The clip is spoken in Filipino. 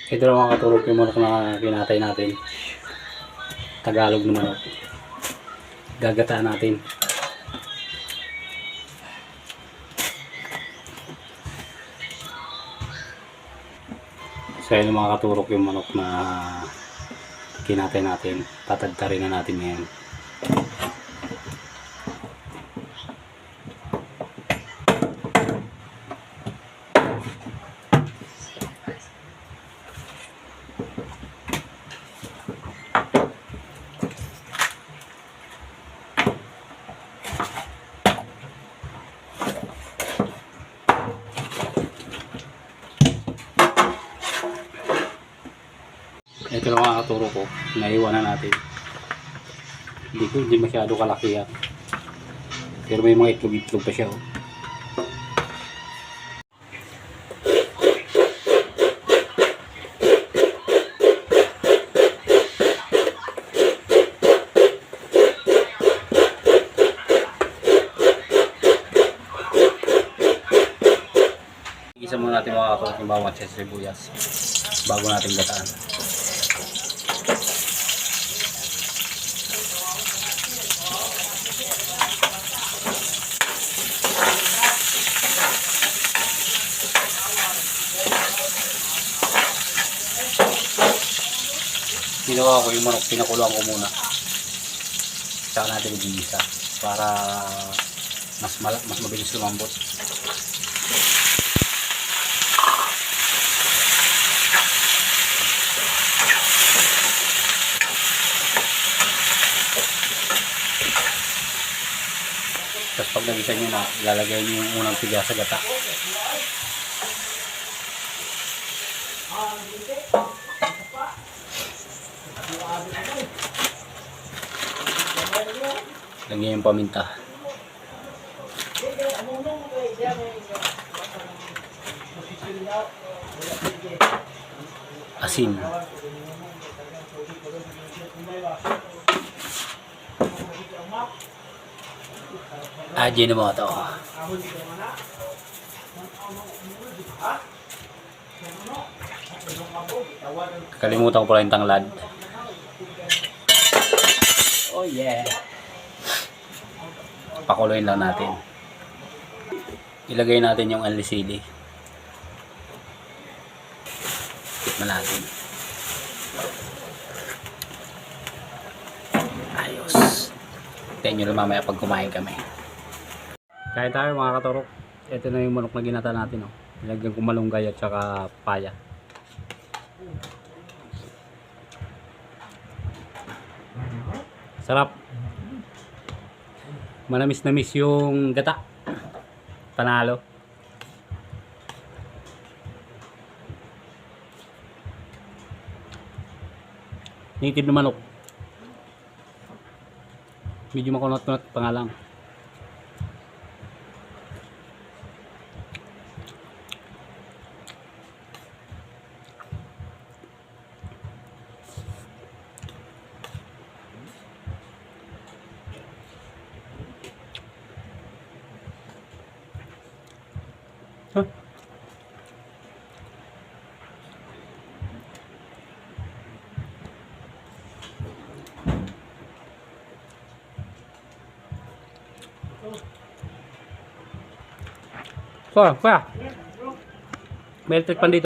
Ito lang mga katurok yung manok na kinatay natin. Tagalog na manok. Gagataan natin. So yun mga katurok yung manok na kinatay natin. Tatagtarin na natin ngayon. Ito lang mga katuro ko, naiwan na natin. Hindi masyado kalaki yan. Pero may mga itlog-itlog pa siya. Oh. Isa muna natin mga katuro yung bawang at sibuyas bago natin gataan. Ginawa ko yung manok, pinakuluan ko muna. Saka natin i-gisa para mas mabilis lumambot. Tapos pag nagisa nyo na, ilalagay nyo yung unang tiga sa gata. Lagyan yung paminta. Asin. Aji na mo ito. Kalimutan ko pala yung tanglad. Oh yeah. Pakuloyin lang natin. Ilagay natin yung anlisili. Tikman natin. Ayos. Tingnan nyo lang mamaya pag kumain kami. Kain tayo mga katurok. Ito na yung manok na ginata natin. Oh. Ilagyan ko malunggay at saka paya. Sarap. Manamis-namis yung gata. Panalo. Native na manok. Medyo makunat-kunat pa nga lang. Huh? Kuya, melted pan dito.